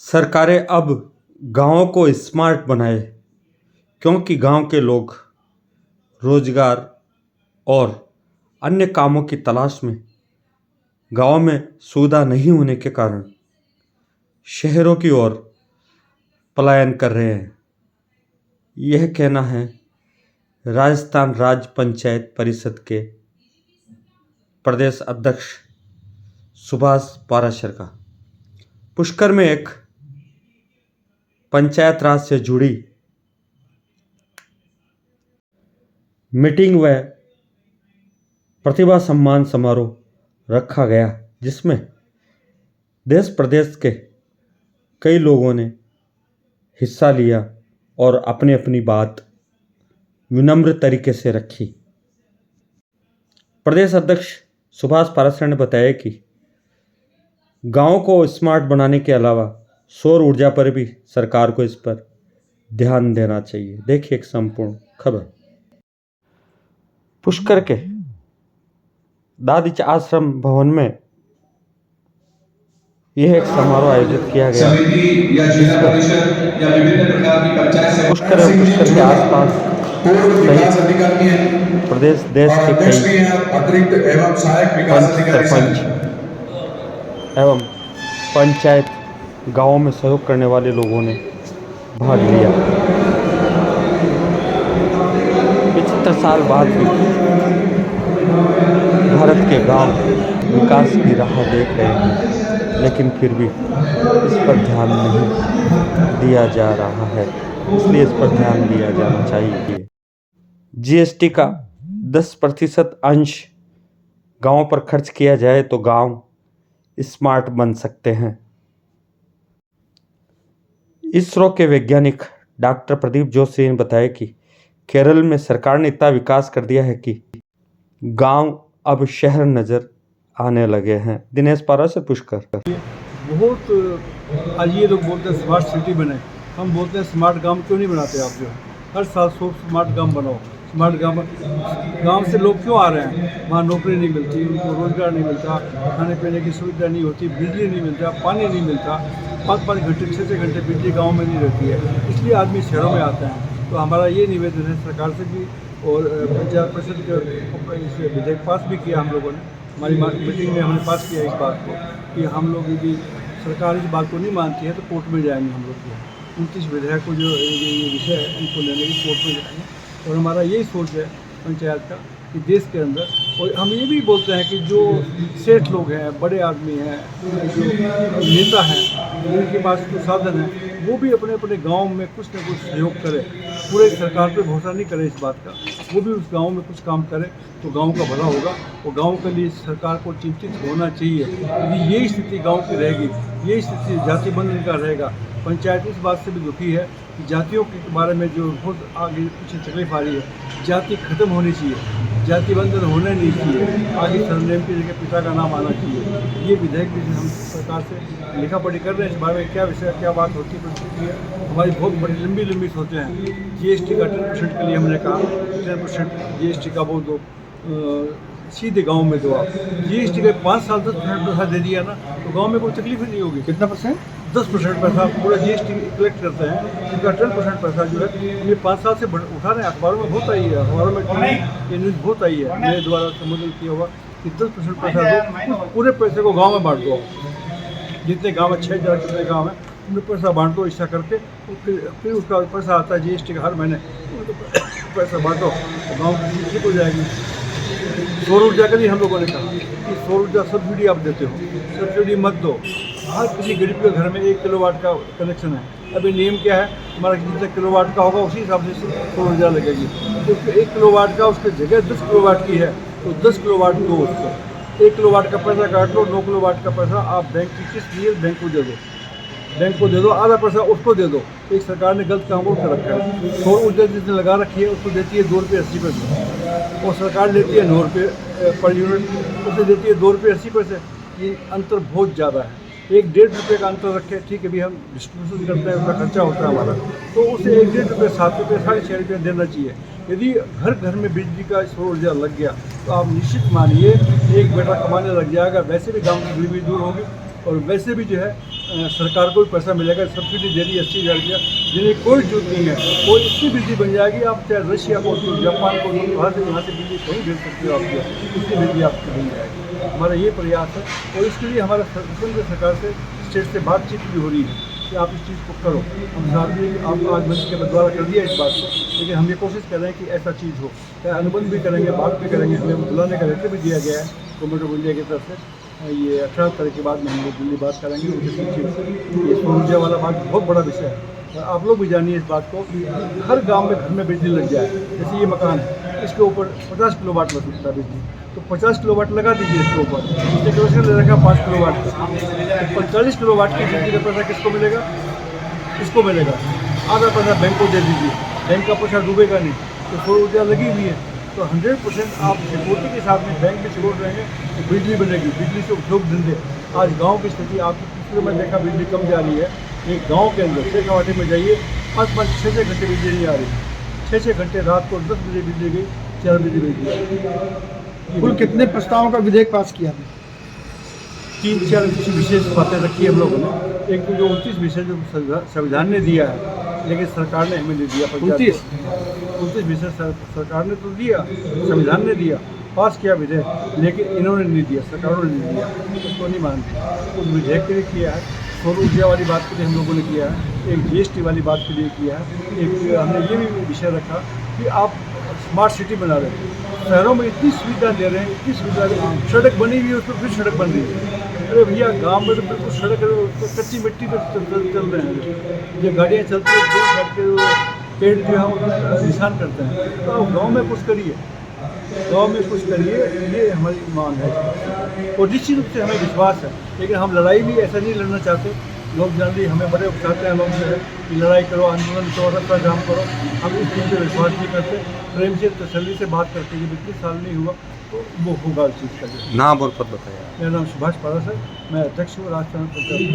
सरकारें अब गाँवों को स्मार्ट बनाए क्योंकि गांव के लोग रोजगार और अन्य कामों की तलाश में गांव में सुविधा नहीं होने के कारण शहरों की ओर पलायन कर रहे हैं। यह कहना है राजस्थान राज्य पंचायत परिषद के प्रदेश अध्यक्ष सुभाष पाराशर का। पुष्कर में एक पंचायत राज से जुड़ी मीटिंग व प्रतिभा सम्मान समारोह रखा गया, जिसमें देश प्रदेश के कई लोगों ने हिस्सा लिया और अपनी अपनी बात विनम्र तरीके से रखी। प्रदेश अध्यक्ष सुभाष पाराशर ने बताया कि गांव को स्मार्ट बनाने के अलावा सौर ऊर्जा पर भी सरकार को इस पर ध्यान देना चाहिए। देखिए एक संपूर्ण खबर। पुष्कर के दादिच आश्रम भवन में यह एक समारोह आयोजित किया गया। पुष्कर और पुष्कर के आसपास प्रदेश देश के कई सरपंच एवं पंचायत गांवों में सहयोग करने वाले लोगों ने भाग लिया। 75 साल बाद भी भारत के गांव विकास की राह देख रहे हैं, लेकिन फिर भी इस पर ध्यान नहीं दिया जा रहा है, इसलिए इस पर ध्यान दिया जाना चाहिए। जीएसटी का 10% अंश गांवों पर खर्च किया जाए तो गांव स्मार्ट बन सकते हैं। इसरो के वैज्ञानिक डॉक्टर प्रदीप जोशी ने बताया कि केरल में सरकार ने इतना विकास कर दिया है कि गांव अब शहर नजर आने लगे हैं। दिनेश पाराशर, पुष्कर। बहुत आज ये लोग बोलते हैं स्मार्ट सिटी बने, हम बोलते हैं स्मार्ट गांव क्यों नहीं बनाते आप? जो हर साल स्मार्ट गांव बनाओ। स्मार्ट गांव से लोग क्यों आ रहे हैं? वहाँ नौकरी नहीं मिलती, उनको रोजगार नहीं मिलता, खाने पीने की सुविधा नहीं होती, बिजली नहीं मिलता, पानी नहीं मिलता, 5-5 घंटे 6-6 घंटे बिजली गांव में नहीं रहती है, इसलिए आदमी शहरों में आते हैं। तो हमारा ये निवेदन है सरकार से भी, और पंचायत परिषद के विधेयक पास भी किया हम लोगों ने। हमारी मीटिंग में हमने पास किया इस बात को कि हम लोग यदि सरकार इस बात को नहीं मानती है तो कोर्ट में जाएंगे। हम लोग जो 29 विधेयक को जो ये विषय है इनको लेने की कोर्ट में जाएंगे। और हमारा यही सोच है पंचायत का कि देश के अंदर, और हम ये भी बोलते हैं कि जो सेठ लोग हैं, बड़े आदमी हैं, जो नेता हैं, जिनके पास जो साधन है, वो भी अपने अपने गांव में कुछ न कुछ सहयोग करें। पूरे सरकार पे भरोसा नहीं करें इस बात का, वो भी उस गांव में कुछ काम करें तो गांव का भला होगा। और गांव के लिए सरकार को चिंतित होना चाहिए। यदि यही स्थिति गांव की रहेगी, यही स्थिति जाति बंधन का रहेगा। पंचायत इस बात से भी दुखी है कि जातियों के बारे में जो बहुत आगे पीछे तकलीफ आ रही है, जाति खत्म होनी चाहिए, जाति बंधन होना नहीं चाहिए, आगे सरनेम की जगह पिता का नाम आना चाहिए। ये विधेयक भी हम सरकार से लिखा पढ़ी कर रहे हैं। इस बारे में क्या विषय, क्या बात होती है, हमारी बहुत बड़ी लंबी सोचें हैं। जीएसटी का 10% के लिए हमने कहा 10% जीएसटी का वो दो, सीधे गांव में दो। आप जीएसटी के 5 साल 10% पैसा दे दिया ना, तो गांव में कोई तकलीफ ही नहीं होगी। कितना परसेंट? 10% पैसा पूरा जीएसटी कलेक्ट करते हैं, उनका 10% पैसा जो है ये 5 साल से उठा रहे हैं। अखबारों में बहुत आई है, अखबारों में ये न्यूज़ बहुत आई है, मेरे द्वारा संबोधन किया हुआ कि 10% पैसा दो, पूरे पैसे को गाँव में बांट दो। जितने गाँव है, 6,000 कितने गाँव हैं, उनमें पैसा बांट दो ऐसा करके। फिर उसका पैसा आता है जीएसटी का हर महीने, पैसा बांटो तो गाँव की ठीक हो जाएगी। सौर ऊर्जा के लिए हम लोगों ने कहा कि सौर ऊर्जा सब्सिडी आप देते हो, सब्सिडी मत दो। हर किसी गरीब के घर में 1 किलोवाट का कनेक्शन है। अभी नियम क्या है हमारा, जितना किलोवाट का होगा उसी हिसाब से सौर ऊर्जा लगेगी। तो 1 किलोवाट का उसकी जगह 10 किलोवाट की है तो 10 किलोवाट दो उसको। 1 किलोवाट का पैसा काट लो, 9 किलोवाट का पैसा आप बैंक की किस्त लिए बैंक को दे दो, बैंक को दे दो, आधा पैसा उसको दे दो। एक सरकार ने गलत काम कर रखा है। सौर ऊर्जा जिसने लगा रखी है उसको देती है 2 रुपये 80 पैसे, और सरकार लेती है 9 रुपये पर यूनिट, उसे देती है 2 रुपये 80 पैसे। ये अंतर बहुत ज़्यादा है। 1-1.5 रुपये का अंतर रखे, ठीक है भी हम डिस्ट्रीब्यूशन करते हैं, उसका खर्चा होता है हमारा, तो उसे 1-1.5 रुपये 7 रुपये 6.5 रुपये देना चाहिए। यदि घर घर में बिजली का सौर ऊर्जा लग गया तो आप निश्चित मानिए एक बेटा कमाने लग जाएगा। वैसे भी गाँव की गरीबी दूर होगी, और वैसे भी जो है सरकार को भी पैसा मिलेगा, सब्सिडी दे रही है 80,000 रुपया, जिन्हें कोई जरूरत नहीं है। वो इतनी बिजली बन जाएगी, आप चाहे रशिया को दो, जापान को दो, वहाँ से बिजली कहीं भेज सकते हो आप, इतनी बिजली आपको बन जाएगी। हमारा ये प्रयास है और इसके लिए हमारा केंद्र सरकार से, स्टेट से बातचीत भी हो रही है कि आप इस चीज़ को करो। हम चाहते हैं कि आप आज मंच के द्वारा कर दिया इस बात को, लेकिन हम ये कोशिश कर रहे हैं कि ऐसा चीज़ हो, चाहे अनुबंध भी करेंगे, बात भी करेंगे। हमें बुलाने का लेटर भी दिया गया है गवर्नमेंट ऑफ इंडिया की तरफ से। ये 18 तारीख के बाद में हम लोग दिल्ली बात करेंगे उनके सचिव से। ये सौर ऊर्जा वाला बात बहुत बड़ा विषय है और आप लोग भी जानिए इस बात को कि हर गांव में घर में बिजली लग जाए। जैसे ये मकान है, इसके ऊपर 50 किलोवाट लग सकता है बिजली, तो 50 किलोवाट लगा दीजिए इसके ऊपर। इसने कनेक्शन ले रखा 5 किलोवाट का, तो 45 किलोवाट की बिजली का पैसा किसको मिलेगा? इसको मिलेगा। आधा पैसा बैंक को दे दीजिए, बैंक का पैसा डूबेगा नहीं। तो सौर ऊर्जा लगी हुई है तो 100% आप सिक्योरिटी के साथ में बैंक भी सिक्योर रहेंगे, तो बिजली बनेगी। बिजली से उद्योग धंधे, आज गांव की स्थिति आपकी पिछले में देखा, बिजली कम जा रही है। एक गांव के अंदर शेखावाटी में जाइए, 5-5, 6-6 घंटे बिजली नहीं आ रही। 6-6 घंटे रात को 10 बजे बिजली गई, 4 बजे बिजली आई। कुल कितने प्रस्तावों का विधेयक पास किया आपने? 3-4 कुछ विशेष बातें रखी हम लोगों ने। एक तो जो 29 विषय जो संविधान ने दिया है, लेकिन सरकार ने हमें नहीं दिया। 29 विषय सरकार ने तो दिया, संविधान ने दिया, पास किया विधेयक, लेकिन इन्होंने नहीं दिया, सरकारों ने नहीं दिया, उसको नहीं मानते। तो विधेयक के लिए किया है, सौर ऊर्जा वाली बात के लिए हम लोगों ने किया है, एक GST वाली बात के लिए किया है, एक हमने ये भी विषय रखा कि आप स्मार्ट सिटी बना रहे हैं, शहरों में इतनी सुविधा दे रहे हैं, इतनी सुविधा दे रहे हैं, सड़क बनी हुई है, उस पर फिर सड़क बन रही है। अरे भैया गांव में तो बिल्कुल सड़क तो कच्ची मिट्टी पर चल रहे हैं, जो गाड़ियाँ चलती है दूर हट के पेड़ जो है वो निशान करते हैं। तो आप गाँव में कुछ करिए, गाँव में कुछ करिए, ये हमारी मांग है। और निश्चित रूप से हमें विश्वास है, लेकिन हम लड़ाई भी ऐसा नहीं लड़ना चाहते। लोग जल्दी हमें बड़े उकसाते हैं लोग जो है कि लड़ाई करो, आंदोलन करो, रास्ता जाम करो। हम इस चीज़ पर विश्वास नहीं करते। प्रेम से, तसल्ली से बात करते हैं, जब इतने साल नहीं हुआ तो वो होगा उस चीज़ का। नाम और पद बताइए। मेरा नाम सुभाष पारस है, मैं अध्यक्ष हूँ राजस्थान पंचायत।